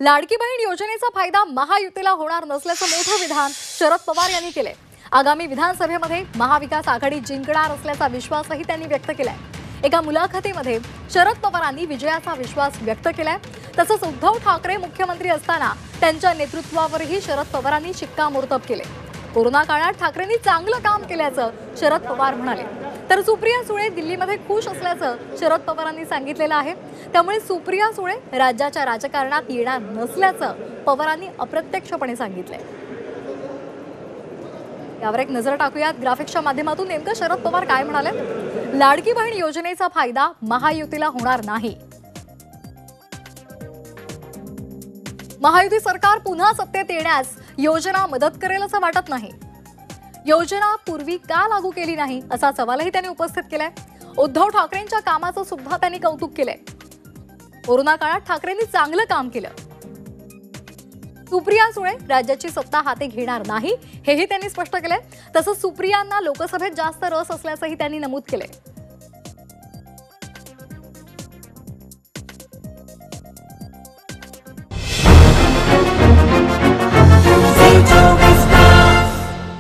लाडकी बहीण योजनेचा फायदा महायुतीला होणार नसल्याचं मोठं विधान शरद पवार यांनी केले। आगामी विधानसभेमध्ये महाविकास आघाडी जिंकणार असल्याचा विश्वासही त्यांनी व्यक्त केलाय। एका मुलाखतीमध्ये शरद पवारांनी विजयाचा विश्वास व्यक्त केलाय। तसंच उद्धव ठाकरे मुख्यमंत्री असताना त्यांच्या नेतृत्वावरही शरद पवारांनी शिक्कामोर्तब केले। कोरोना काळात ठाकरेंनी चांगलं काम केल्याचं शरद पवार म्हणाले। तर सुप्रिया सुळे दिल्लीमध्ये खुश असल्याचं शरद पवारांनी सांगितलेलं आहे। त्यामुळे सुप्रिया सुळे राज्याच्या राजकारणात येणार नसल्याचं पवारांनी अप्रत्यक्षपणे सांगितलंय। यावर एक नजर टाकूयात ग्राफिक्सच्या माध्यमातून नेमकं शरद पवार काय म्हणाले। लाडकी बहीण योजनेचा फायदा महायुतीला होणार नाही। महायुती सरकार पुन्हा सत्तेत येण्यास योजना मदत करेल असं वाटत नाही। योजना पूर्वी का लागू केली नाही असा सवालही त्यांनी उपस्थित केलाय। उद्धव ठाकरेंच्या कामाचं सुद्धा त्यांनी कौतुक केलंय। कोरोना काळात ठाकरेंनी चांगलं काम केलं। सुप्रिया सुळे राज्याची सत्ता हाती घेणार नाही हेही त्यांनी स्पष्ट केलंय। तसंच सुप्रियांना लोकसभेत जास्त रस असल्याचंही त्यांनी नमूद केलंय।